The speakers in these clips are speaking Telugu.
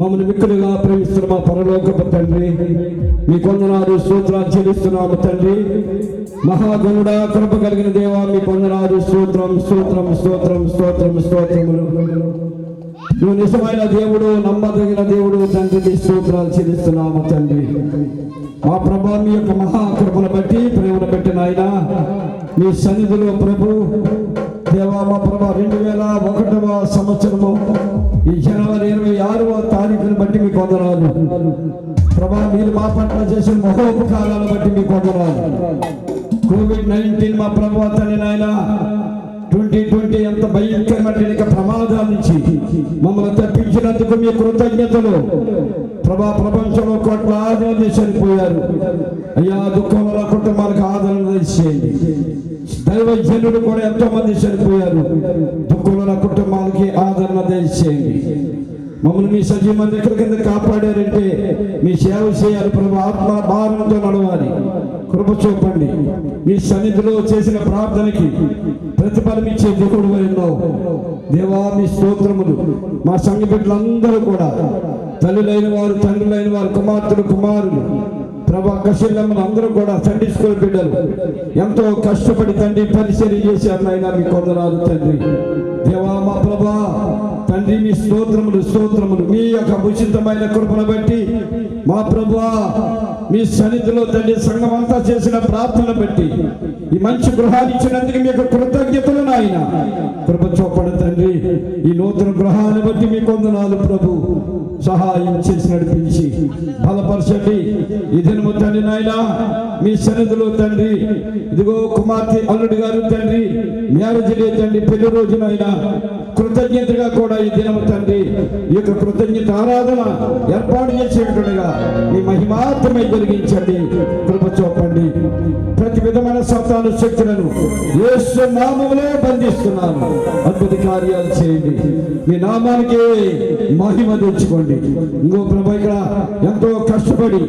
మమ్మల్ని మిక్కులుగా ప్రేమిస్తున్న మా పరలోకపు తండ్రి, మీ కొందనాలు స్తోత్రాలు చెల్లిస్తున్నాము తండ్రి. మహాగణుడా, కృప కలిగిన దేవా, మీ కొందనాలు స్తోత్రం స్తోత్రం స్తోత్రం స్తోత్రం స్తోత్రములు. నువ్వు నిజమైన దేవుడు, నమ్మదగిన దేవుడు తండ్రి, స్తోత్రాలు చెల్లిస్తున్నాము తండ్రి. మా ప్రభా, మీ యొక్క మహాకృపను బట్టి, ప్రేమను బట్టి నాయన మీ సన్నిధిలో ప్రభు దేవా, మా ప్రభా 2001వ సంవత్సరము ఈ జనవరి 26వ తారీఖును బట్టి మీకు వందనాలు ప్రభా. మీరు మా పట్ల చేసిన మహోపకారాలను బట్టి మీకు వందనాలు. COVID-19 మా ప్రభా తండ్రి నాయన 2020 ఎంత భయంకరమైన ప్రమాదాల నుంచి మమ్మల్ని తప్పించినందుకు మీ కృతజ్ఞతలు ప్రభా. ప్రపంచంలో కోట్లాది మంది చనిపోయారు అయ్యా. దుఃఖంలో కుటుంబాలకు ఆదరణ తెచ్చేయండి. దైవజనుడు కూడా ఎంతో మంది చనిపోయారు. దుఃఖంలో కుటుంబాలకి ఆదరణ తెచ్చేయండి. మమ్మల్ని మీ సజీవ దగ్గర కింద కాపాడారంటే మీ సేవ చేయాలి ప్రభు. ఆత్మ భారంతో నడవాలి. కృప చూపండి. మీ సన్నిధిలో చేసిన ప్రార్థనకి ప్రతిఫలం ఇచ్చే దేవుడు ఎన్నో దేవా, మీ స్తోత్రములు. మా సంఘ బిడ్డలందరూ కూడా తల్లులైన వారు, తండ్రులైన వారు, కుమార్తెలు, కుమారులు ప్రభా, కశిల్లమ్మలు అందరూ కూడా సండే స్కూల్ బిడ్డలు ఎంతో కష్టపడి తండ్రి పరిచర్య చేశారు నాయన. మీ కొందనాలు తండ్రి దేవా, మా ప్రభా తండ్రి, మీ స్తోత్రములు స్తోత్రములు. మీ యొక్క ఉచితమైన కృపను బట్టి మా ప్రభా మీ సన్నిధిలో తండ్రి సంఘం అంతా చేసిన ప్రార్థన బట్టి ఈ మంచి గృహాన్ని ఇచ్చినందుకు మీ యొక్క కృతజ్ఞతలు నాయన. కృప చూపడు తండ్రి. ఈ నూతన గృహాన్ని బట్టి మీ కొందనాలు ప్రభు. సహాయం చేసి నడిపించి బలపరచండి. ఈ దినము తండ్రి నాయన మీ సన్నిధిలో తండ్రి ఇదిగో కుమార్తె అల్లుడి గారు తండ్రి మ్యారేజ్ డే తండ్రి, పెళ్లి రోజునైనా కృతజ్ఞతగా కూడా ఈ దినము తండ్రి ఈ యొక్క కృతజ్ఞత ఆరాధన ఏర్పాటు చేసేటట్టుగా మీ మహిమాత్మై జరిగించండి. కృప చూపండి. ప్రతి విధమైన సాతాను శక్తులను యేసు నామములో బంధిస్తున్నాను. అద్భుత కార్యాలు చేయండి. మీ నామానికి మహిమ తెచ్చుకోండి. ఇంకో ప్రభు, ఇక్కడ ఎంతో కష్టపడి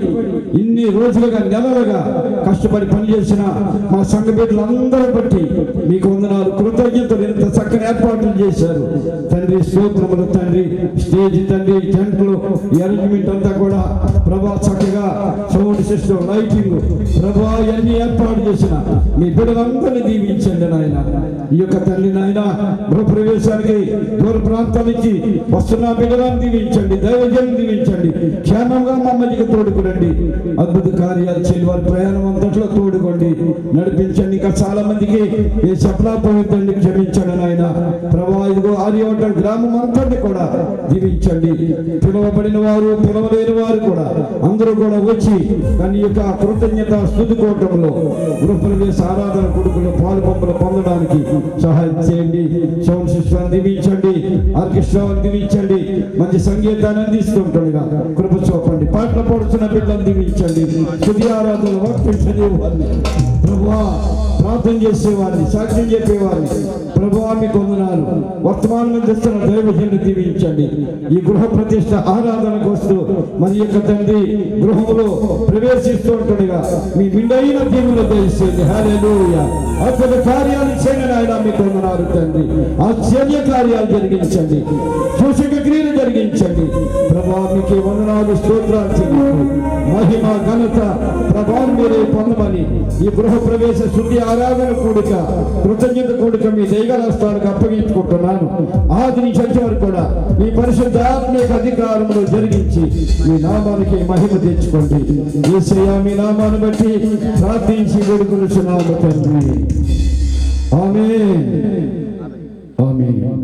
ఇన్ని రోజులుగా నెలలుగా కష్టపడి పనిచేసిన మా సంఘ బిడ్డలందరూ బట్టి మీకు వందనాలు, కృతజ్ఞతలు. ఇంత చక్కని ఏర్పాట్లు చేశారు తండ్రి. స్తోత్రములు తండ్రి. స్టేజ్ తండ్రి, టెంట్లు, అరేంజ్మెంట్ అంతా కూడా ప్రభా చక్కగా సౌండ్ సిస్టమ్, లైటింగ్ ప్రభా ఇవన్నీ ఏర్పాటు చేసిన మీ బిడ్డలందరినీ దీవించండి నాయన. ఈ యొక్క తండ్రి నాయన గృహప్రవేశానికి దూర ప్రాంతాల నుంచి వస్తున్న బిడ్డలను దీవించండి. దైవజనం దీవించండి. క్షేమంగా మా మధ్యకి తోడుకురండి. అద్భుత కార్యాలు చేయండి. వారి ప్రయాణం అంతట్లో తోడుకోండి, నడిపించండి. ఇంకా చాలా మందికి ఏ చెప్పలేకపోయిందండి, క్షమించండి నాయన ప్రభా. ఇదిగో ఆర్యవటం గ్రామం అంతటి కూడా దీవించండి. పిలువబడిన వారు, పిలవలేని వారు కూడా అందరూ కూడా వచ్చి దాని యొక్క కృతజ్ఞత స్తుతి కూటంలో గృహప్రవేశ ఆరాధన కొడుకులు పాలు పంపులు పొందడానికి సహాయం చేయండి. సౌండ్ సిస్టమ్ దీవించండి. ఆర్కెస్ట్రాను దీవించండి. మంచి సంగీతాన్ని అందిస్తుంటుండగా కృప చూపండి. పాటలు పాడుతున్న బిడ్డలను దీవించండి. స్తుతి ఆరాధన వర్తించనివ్వండి ప్రభువా. ప్రార్థన చేసేవారిని, సాక్ష్యం చెప్పేవారిని ప్రభువా మీకు వందనాలు. వర్తమానం చేస్తున్న దైవజనుని దీవించండి. ఈ గృహ ప్రతిష్ట ఆరాధనకు వస్తూ మరి యొక్క తండ్రి గృహంలో ప్రవేశిస్తూ ఉంటుండగా మీ నిండైన దీవులు దయచేయండి. హల్లెలూయా. అద్భుత కార్యాలు చేయండి ఆయన. మీకు వందనాలు తండ్రి. ఆశ్చర్య కార్యాలు జరిగించండి. సూచక క్రియలు జరిగించండి ప్రభువా. మీకు వందనాలు, స్తోత్రాలు చేయండి. మహిమ ఘనత ప్రభావం మీరే పొందమని ఈ గృహ ప్రవేశ శుద్ధి ఆరాధన కూడిక, కృతజ్ఞత కూడిక మీ దైవరాష్ట్రానికి అప్పగించుకుంటున్నాను. ఆది నుంచి అంచె వరకు కూడా మీ పరిశుద్ధాత్మక అధికారంలో జరిగించి మీ నామానికి మహిమ తెచ్చుకోండి. యేసయ్యా మీ నామాన్ని బట్టి ప్రార్థించి వేడుకొనుచున్నాము తండ్రి. ఆమేన్. ఆమేన్.